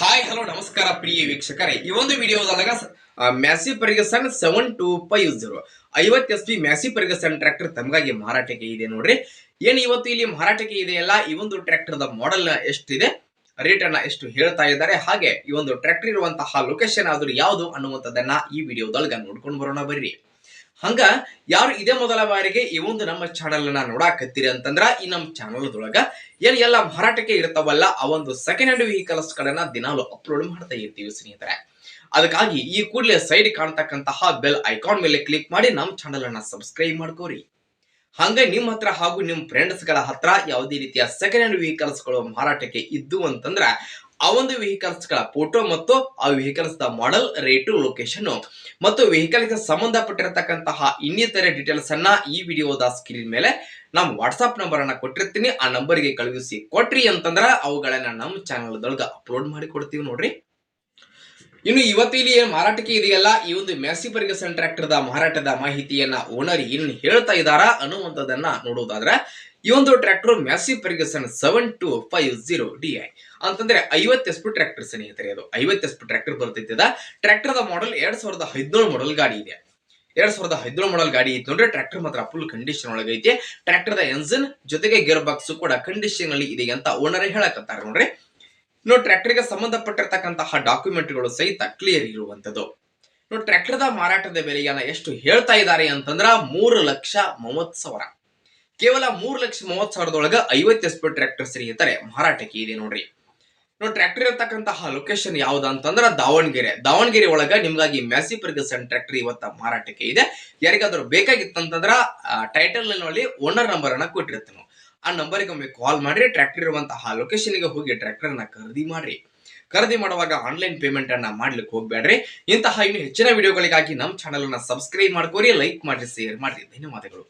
Hi hello ನಮಸ್ಕಾರ ಪ್ರಿಯ ವೀಕ್ಷಕರೇ, ಈ ಒಂದು ವಿಡಿಯೋದೊಳಗ ಮ್ಯಾಸಿ ಫರ್ಗಸನ್ 7250 50 SP ಮ್ಯಾಸಿ ಫರ್ಗಸನ್ ಟ್ರ್ಯಾಕ್ಟರ್ ತಮಗಾಗಿ ಮಾರಾಟಕ್ಕೆ ಇದೆ ನೋಡ್ರಿ. ಏನು ಇವತ್ತು ಇಲ್ಲಿ ಮಾರಾಟಕ್ಕೆ ಇದೆಯಲ್ಲ, ಈ ಒಂದು ಟ್ರ್ಯಾಕ್ಟರ್ ದ ಮಾಡೆಲ್ ಎಷ್ಟಿದೆ, ರೇಟ್ ಅನ್ನ ಎಷ್ಟು ಹೇಳ್ತಾ ಇದ್ದಾರೆ, ಹಾಗೆ ಈ ಒಂದು ಟ್ರ್ಯಾಕ್ಟರ್ ಇರುವಂತಹ ಲೊಕೇಶನ್ ಆದ್ರೂ ಯಾವುದು ಅನ್ನುವಂಥದ್ದನ್ನ ಈ ವಿಡಿಯೋದೊಳಗ ನೋಡ್ಕೊಂಡು ಬರೋಣ ಬರ್ರಿ. ಹಂಗ ಯಾರು ಇದೇ ಮೊದಲ ಬಾರಿಗೆ ಈ ಒಂದು ನಮ್ಮ ಚಾನಲ್ ನ ನೋಡಾಕತ್ತೀರಿ ಅಂತಂದ್ರ, ಈ ನಮ್ಮ ಚಾನಲ್ ದೊಳಗ ಏನ್ ಎಲ್ಲ ಮಾರಾಟಕ್ಕೆ ಇರ್ತಾವಲ್ಲ ಆ ಒಂದು ಸೆಕೆಂಡ್ ಹ್ಯಾಂಡ್ ವೆಹಿಕಲ್ಸ್ ಗಳನ್ನ ದಿನಾಲು ಅಪ್ಲೋಡ್ ಮಾಡ್ತಾ ಇರ್ತೀವಿ ಸ್ನೇಹಿತರೆ. ಅದಕ್ಕಾಗಿ ಈ ಕೂಡಲೇ ಸೈಡ್ ಕಾಣ್ತಕ್ಕಂತಹ ಬೆಲ್ ಐಕಾನ್ ಮೇಲೆ ಕ್ಲಿಕ್ ಮಾಡಿ ನಮ್ಮ ಚಾನಲ್ ಅನ್ನ ಸಬ್ಸ್ಕ್ರೈಬ್ ಮಾಡ್ಕೋರಿ. ಹಂಗ ನಿಮ್ಮ ಹತ್ರ ಹಾಗೂ ನಿಮ್ಮ ಫ್ರೆಂಡ್ಸ್ ಗಳ ಹತ್ರ ಯಾವುದೇ ರೀತಿಯ ಸೆಕೆಂಡ್ ಹ್ಯಾಂಡ್ ವೆಹಿಕಲ್ಸ್ ಗಳು ಮಾರಾಟಕ್ಕೆ ಇದ್ದು ಅಂತಂದ್ರ, ಆ ಒಂದು ವೆಹಿಕಲ್ಸ್ ಗಳ ಫೋಟೋ ಮತ್ತು ಆ vehicles the model, rate, location ಮತ್ತು ವೆಹಿಕಲ್ ಗೆ ಸಂಬಂಧಪಟ್ಟಿರತಕ್ಕಂತಹ ಇನ್ನಿತರ ಡೀಟೇಲ್ಸ್ ಅನ್ನ ಈ ವಿಡಿಯೋದ ಸ್ಕ್ರೀನ್ ಮೇಲೆ ನಮ್ಮ ವಾಟ್ಸ್ಆಪ್ ನಂಬರ್ ಅನ್ನ ಕೊಟ್ಟಿರ್ತೀನಿ. ಆ ನಂಬರ್ ಗೆ ಕಳುಹಿಸಿ ಕೊಟ್ರಿ ಅಂತಂದ್ರ ಅವುಗಳನ್ನ ನಮ್ಮ ಚಾನಲ್ ದೊಳಗ ಅಪ್ಲೋಡ್ ಮಾಡಿ ಕೊಡ್ತೀವಿ ನೋಡ್ರಿ. ಇನ್ನು ಇವತ್ತು ಇಲ್ಲಿ ಏನ್ ಮಾರಾಟಕ್ಕೆ ಇದೆಯಲ್ಲ, ಈ ಒಂದು ಮ್ಯಾಸಿ ಫರ್ಗಸನ್ ಟ್ರ್ಯಾಕ್ಟರ್ ದ ಮಾರಾಟದ ಮಾಹಿತಿಯನ್ನ ಓನರ್ ಏನ್ ಹೇಳ್ತಾ ಇದ್ದಾರಾ ಅನ್ನುವಂಥದ್ದನ್ನ ನೋಡೋದಾದ್ರೆ, ಈ ಒಂದು ಟ್ರ್ಯಾಕ್ಟರ್ ಮ್ಯಾಸಿ ಫರ್ಗಸನ್ 7250 DI ಅಂತಂದ್ರೆ 50 SP ಟ್ರ್ಯಾಕ್ಟರ್ ಸ್ನೇಹಿತರೆ. ಅದು 50 SP ಟ್ರ್ಯಾಕ್ಟರ್ ಬರ್ತೈತಿ. ಟ್ರ್ಯಾಕ್ಟರ್ ದ ಮಾಡೆಲ್ 2017 ಮಾಡೆಲ್ ಗಾಡಿ ಇದೆ. 2017 ಮಾಡೆಲ್ ಗಾಡಿ ಐತಿ ನೋಡ್ರಿ. ಟ್ರ್ಯಾಕ್ಟರ್ ಮಾತ್ರ ಫುಲ್ ಕಂಡೀಷನ್ ಒಳಗೈತಿ. ಟ್ರ್ಯಾಕ್ಟರ್ ದ ಎಂಜಿನ್ ಜೊತೆಗೆ ಗೇರ್ ಬಾಕ್ಸ್ ಕೂಡ ಕಂಡೀಷನ್ ಅಲ್ಲಿ ಇದೆ ಅಂತ ಓನರ್ ಹೇಳಕತ್ತಾರ ನೋಡ್ರಿ. ಇನ್ನು ಟ್ರ್ಯಾಕ್ಟರ್ ಗೆ ಸಂಬಂಧಪಟ್ಟಿರ್ತಕ್ಕಂತಹ ಡಾಕ್ಯುಮೆಂಟ್ ಗಳು ಸಹಿತ ಕ್ಲಿಯರ್ ಇರುವಂತದ್ದು. ಇನ್ನು ಟ್ರ್ಯಾಕ್ಟರ್ ದ ಮಾರಾಟದ ಬೆಲೆಯನ್ನ ಎಷ್ಟು ಹೇಳ್ತಾ ಇದ್ದಾರೆ ಅಂತಂದ್ರ 3,30,000. ಕೇವಲ 3,30,000 50 SP ಟ್ರ್ಯಾಕ್ಟರ್ ಸ್ನೇಹಿತರೆ ಮಾರಾಟಕ್ಕೆ ಇದೆ ನೋಡ್ರಿ. ಇನ್ನು ಟ್ರ್ಯಾಕ್ಟರ್ ಇರತಕ್ಕಂತಹ ಲೊಕೇಶನ್ ಯಾವ್ದು ಅಂತಂದ್ರ ದಾವಣಗೆರೆ ಒಳಗ ನಿಮ್ಗಾಗಿ ಮ್ಯಾಸಿ ಫರ್ಗಸನ್ ಟ್ರ್ಯಾಕ್ಟರ್ ಇವತ್ತ ಮಾರಾಟಕ್ಕೆ ಇದೆ. ಯಾರಿಗಾದ್ರೂ ಬೇಕಾಗಿತ್ತಂತಂದ್ರ ಟೈಟಲ್ ನಲ್ಲಿ ಓನರ್ ನಂಬರ್ ಅನ್ನ ಕೊಟ್ಟಿರ್ತೀನಿ. ಆ ನಂಬರ್ಗೆ ಒಮ್ಮೆ ಕಾಲ್ ಮಾಡ್ರಿ. ಟ್ರ್ಯಾಕ್ಟರ್ ಇರುವಂತಹ ಲೊಕೇಶನ್ ಗೆ ಹೋಗಿ ಟ್ರ್ಯಾಕ್ಟರ್ ಅನ್ನ ಖರೀದಿ ಮಾಡ್ರಿ. ಖರೀದಿ ಮಾಡುವಾಗ ಆನ್ಲೈನ್ ಪೇಮೆಂಟ್ ಅನ್ನ ಮಾಡ್ಲಿಕ್ಕೆ ಹೋಗ್ಬೇಡ್ರಿ. ಇಂತಹ ಇನ್ನು ಹೆಚ್ಚಿನ ವಿಡಿಯೋಗಳಿಗಾಗಿ ನಮ್ಮ ಚಾನಲ್ ಅನ್ನ ಸಬ್ಸ್ಕ್ರೈಬ್ ಮಾಡ್ಕೋರಿ, ಲೈಕ್ ಮಾಡಿ, ಶೇರ್ ಮಾಡ್ರಿ. ಧನ್ಯವಾದಗಳು.